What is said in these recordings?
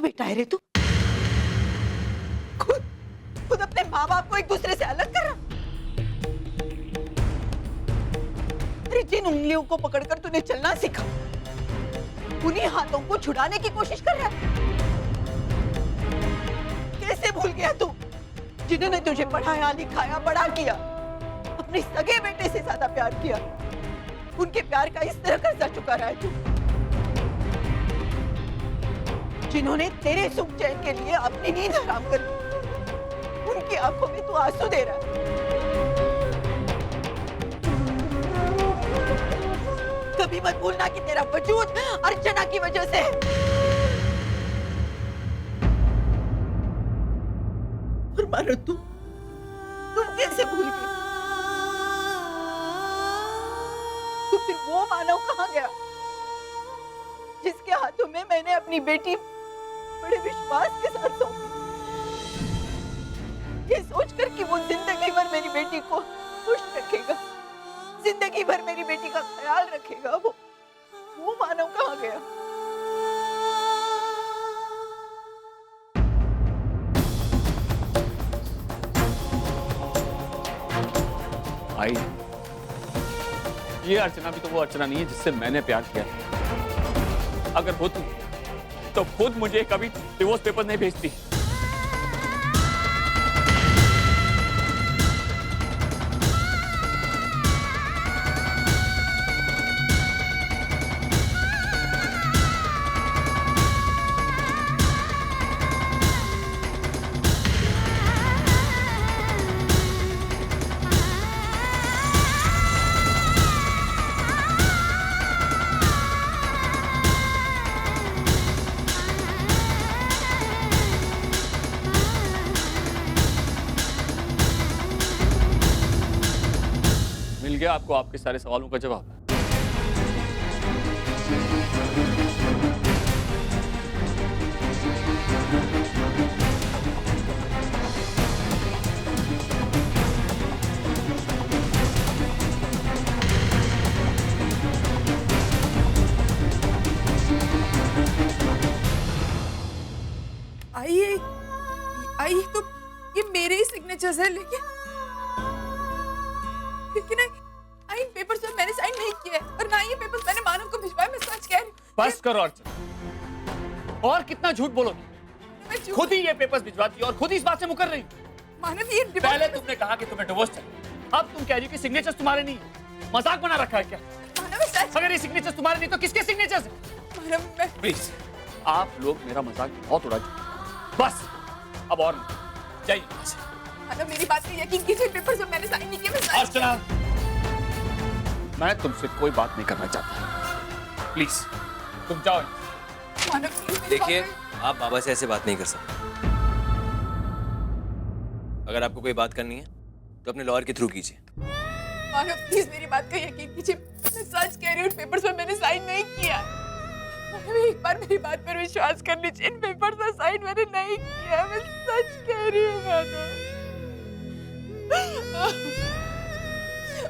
बेटा है रे तू? खुद खुद अपने माँ बाप को एक दूसरे से अलग कर रहा। अरे जिन उंगलियों को पकड़कर तूने चलना सीखा, उन्हीं हाथों को छुड़ाने की कोशिश कर रहा है। कैसे भूल गया तू जिन्होंने तुझे पढ़ाया लिखाया बड़ा किया, अपने सगे बेटे से ज्यादा प्यार किया, उनके प्यार का इस तरह कर्जा चुका रहा है तू। जिन्होंने तेरे सुख चैन के लिए अपनी नींद हराम कर दी, उनकी आंखों में तू आंसू दे रहा है। कभी मत भूलना कि तेरा वजूद अर्चना की वजह से है। और मानो तुम कैसे भूल गई? तो फिर वो मानव कहाँ गया जिसके हाथों में मैंने अपनी बेटी बड़े विश्वास के साथ सौंपी, ये सोचकर कि वो जिंदगी भर मेरी बेटी को खुश रखेगा, जिंदगी भर मेरी बेटी का ख्याल रखेगा। वो मानव कहाँ गया? आई, ये अर्चना भी तो वो अर्चना नहीं है जिससे मैंने प्यार किया। अगर होती तो खुद मुझे कभी डिवोर्स पेपर नहीं भेजती। मिल गया आपको आपके सारे सवालों का जवाब। आई तो ये मेरे ही सिग्नेचर्स है, लेकिन इन पेपर्स पर मैंने साइन नहीं किया है और ना ये पेपर्स मैंने मानव को भिजवाया। मैं सच कह रही हूँ। बस करो अर्चना, और कितना झूठ बोलोगी? खुद ही ये पेपर्स भिजवाती और खुद ही इस बात से मुकर रही। मानव ये पहले तुमने कहा कि तुम्हें डिवोर्स चाहिए, अब तुम कह रही हो कि सिग्नेचर्स तुम्हारे नहीं है। मजाक बना रखा है क्या? मानव सच, अगर ये सिग्नेचर्स तुम्हारे नहीं तो किसके सिग्नेचर्स हैं? मानव मैं प्लीज, आप लोग मेरा मजाक बहुत उड़ा चुके। बस अब और जाइए यहाँ से। मानव मेरी बात पे यकीन कीजिए, पेपर्स पर मैंने साइन नहीं किया। मैं सच अर्चना, मैं तुमसे कोई बात नहीं करना चाहता, प्लीज तुम जाओ। मानव देखिए, आप बाबा से ऐसे बात नहीं कर सकते। अगर आपको कोई बात करनी है तो अपने लॉयर के थ्रू कीजिए। मानव प्लीज मेरी बात का यकीन कीजिए, मैं सच कह रही हूँ। पेपर्स पर मैंने साइन नहीं किया। मानव एक बार मेरी बात पर विश्वास कर लीजिए, इन पेपर्स पर साइन मैंने नहीं किया। मैं सच कह रही हूँ मानव।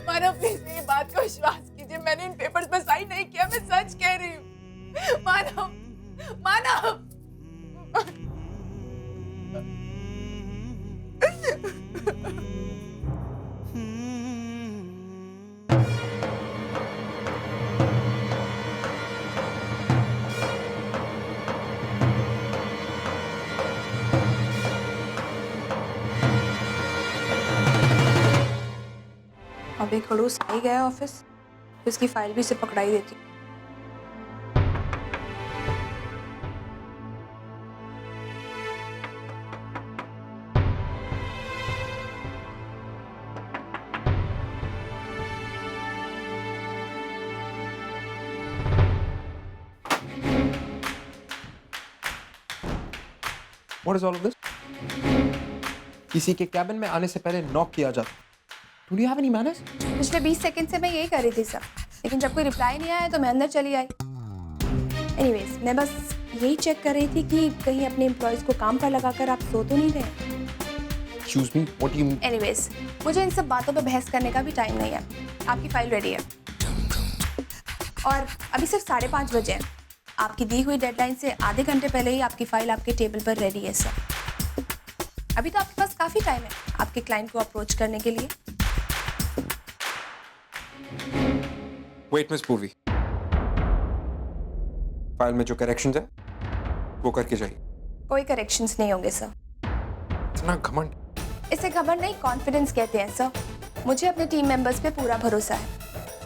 मानव प्लीज मेरी बात का विश्वास कीजिए, मैंने इन पेपर्स पर साइन नहीं किया। मैं सच कह रही हूँ मानव। मानव अभी खड़ूस आ ही गया ऑफिस, तो इसकी फाइल भी इसे पकड़ाई देती। What is all of this? किसी के कैबिन में आने से पहले नॉक किया जाता। Do you have any manners? पिछले 20 सेकंड से मैं यही कर रही थी सर, लेकिन जब कोई रिप्लाई नहीं आया तो मैं अंदर चली आई। एनीवेज, मैं बस यही चेक कर रही थी कि कहीं अपने एम्प्लॉयज को काम पर लगाकर आप सो तो नहीं रहे। Excuse me, what do you mean? Anyways, मुझे इन सब बातों पे बहस करने का भी टाइम नहीं है। आपकी फाइल रेडी है और अभी सिर्फ 5:30 बजे हैं। आपकी दी हुई डेडलाइन से आधे घंटे पहले ही आपकी फाइल आपके टेबल पर रेडी है सर। अभी तो आपके पास काफ़ी टाइम है आपके क्लाइंट को अप्रोच करने के लिए। वेट मिस पूर्वी, फाइल में जो करेक्शंस है वो करके जाइए। कोई करेक्शंस नहीं होंगे सर। इतना घमंड। इसे खबर नहीं, कॉन्फिडेंस कहते हैं सर। मुझे अपने टीम मेंबर्स पे पूरा भरोसा है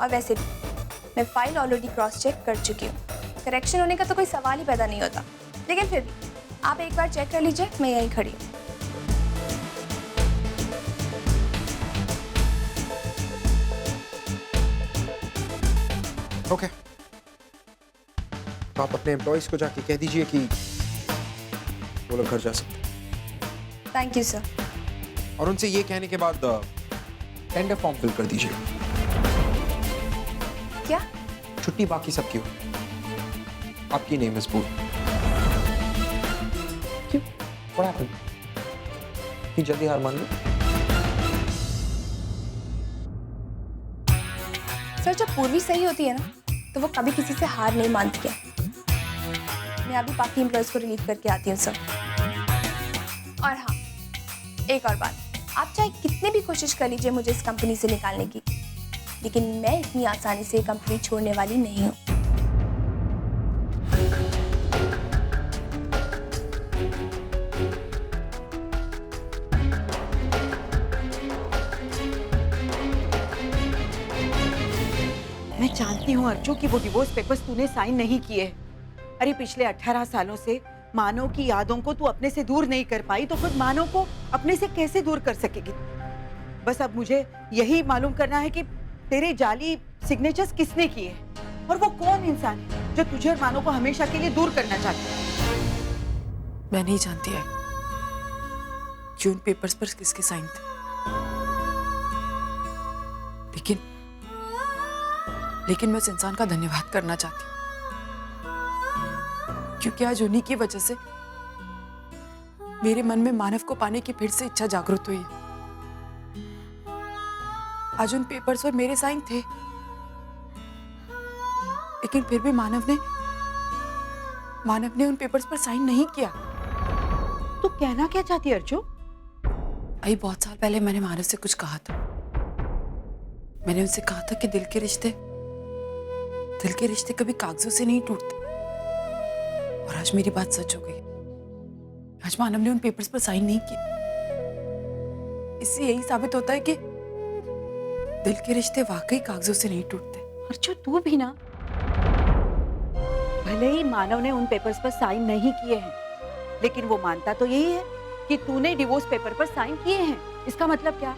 और वैसे भी मैं फाइल ऑलरेडी क्रॉस चेक कर चुकी हूँ। करेक्शन होने का तो कोई सवाल ही पैदा नहीं होता, लेकिन फिर भी आप एक बार चेक कर लीजिए, मैं यहीं खड़ी हूँ। ओके, तो आप अपने एम्प्लॉइज को जाके कह दीजिए कि वो लोग घर जा सकते। Thank you sir. और उनसे ये कहने के बाद टेंडर फॉर्म फिल कर दीजिए। क्या? छुट्टी बाकी सबकी हो। आपकी नेम इज पूर्वी। क्यों? What happened? इतनी जल्दी हार मान लो? सर जब पूर्वी सही होती है ना तो वो कभी किसी से हार नहीं मानती है। मैं अभी बाकी एम्प्लॉयज को रिलीव करके आती हूँ सर। और हाँ, एक और बात, आप चाहे कितने भी कोशिश कर लीजिए मुझे इस कंपनी से निकालने की, लेकिन मैं इतनी आसानी से कंपनी छोड़ने वाली नहीं हूँ। मैं जानती हूँ अर्जु कि वो डिवोर्स पेपर्स तूने साइन नहीं किए। अरे पिछले 18 सालों से मानव की यादों को तू अपने से दूर नहीं कर पाई, तो खुद मानव को अपने से कैसे दूर कर सकेगी? बस अब मुझे यही मालूम करना है कि तेरे जाली सिग्नेचर्स किसने किए और वो कौन इंसान है जो तुझे और मानव को हमेशा के लिए दूर करना चाहता है। मैं नहीं जानती है कि उन पेपर्स पर किसके साइन थे, लेकिन मैं उस इंसान का धन्यवाद करना चाहती हूँ, क्योंकि आज उन्हीं की वजह से मेरे मन में मानव को पाने की फिर से इच्छा जागृत हुई है। आज उन पेपर्स पर मेरे साइन थे, लेकिन फिर भी मानव ने उन पेपर्स पर साइन नहीं किया। तू कहना क्या चाहती है अर्जु? आई बहुत साल पहले मैंने मानव से कुछ कहा था। मैंने उनसे कहा था कि दिल के रिश्ते कभी कागजों से नहीं टूटते, और आज मेरी बात सच हो गई। आज मानव ने उन पेपर्स पर साइन नहीं किया। इससे यही साबित होता है कि दिल के रिश्ते वाकई कागजों से नहीं टूटते। अर्जु तू भी ना, भले ही मानव ने उन पेपर्स पर साइन नहीं किए हैं, लेकिन वो मानता तो यही है कि तूने डिवोर्स पेपर पर साइन किए हैं। इसका मतलब क्या?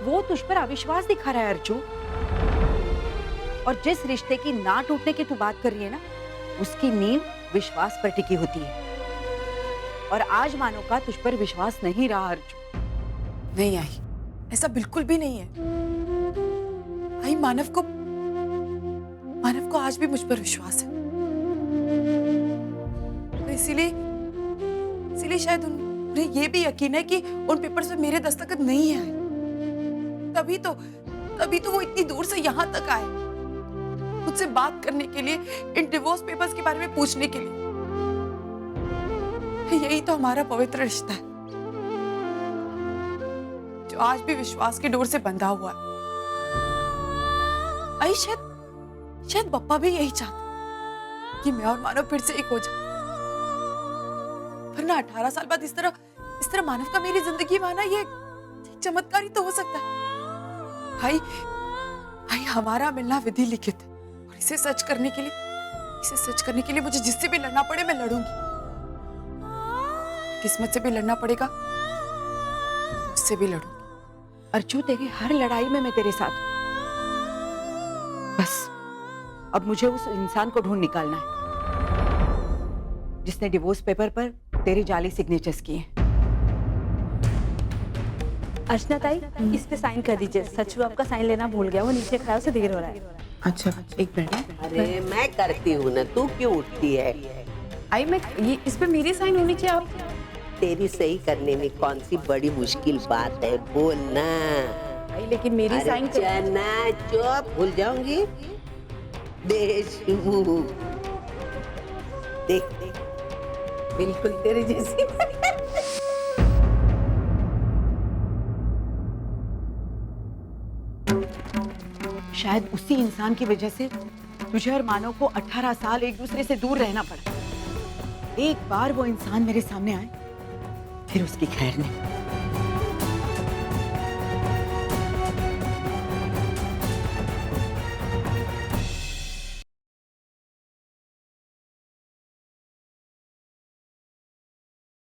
वो तुझ पर अविश्वास दिखा रहा है अर्जु। और जिस रिश्ते की ना टूटने की तू बात कर रही है ना, उसकी नींव विश्वास पर टिकी होती है, और आज मानव का तुझ पर विश्वास नहीं रहा अर्जु। नहीं आई, ऐसा बिल्कुल भी नहीं है। आई मानव को आज भी मुझ पर विश्वास है, तो इसीलिए शायद उन्हें यह भी यकीन है कि उन पेपर्स में मेरे दस्तखत नहीं है। तभी तो वो इतनी दूर से यहाँ तक आए, मुझसे बात करने के लिए, इन डिवोर्स पेपर्स के बारे में पूछने के लिए। यही तो हमारा पवित्र रिश्ता है, जो आज भी विश्वास की डोर से बंधा हुआ है। आई शायद पप्पा भी यही चाहते कि मैं और मानव फिर से एक हो जाए, वरना 18 साल बाद इस तरह मानव का मेरी जिंदगी में आना, ये चमत्कार ही तो हो सकता है। भाई हमारा मिलना विधि लिखित है, और इसे सच करने के लिए मुझे जिससे भी लड़ना पड़े मैं लड़ूंगी। किस्मत से भी लड़ना पड़ेगा, उससे भी लड़ूंगी। अर्जु तेरी हर लड़ाई में मैं तेरे साथ हूं। बस अब मुझे उस इंसान को ढूंढ निकालना है जिसने डिवोर्स पेपर पर तेरे जाली सिग्नेचर्स किए हैं। अर्चना ताई, इस पे साइन कर दीजिए। सचू आपका साइन लेना भूल गया, वो नीचे खड़ा है, उसे देर हो रहा है। अच्छा एक मिनट। अरे मैं करती हूँ ना, तू क्यों उठती है? आई मैं ये इस पे मेरी साइन होनी चाहिए। आप तेरी सही करने में कौन सी बड़ी मुश्किल बात है, बोल ना। आई लेकिन मेरी साइन कर... ना चुप, भूल जाऊंगी। बेशुभ देख बिल्कुल तेरे जैसी। शायद उसी इंसान की वजह से तुझे और मानव को 18 साल एक दूसरे से दूर रहना पड़ा। एक बार वो इंसान मेरे सामने आए, फिर उसकी खैर नहीं।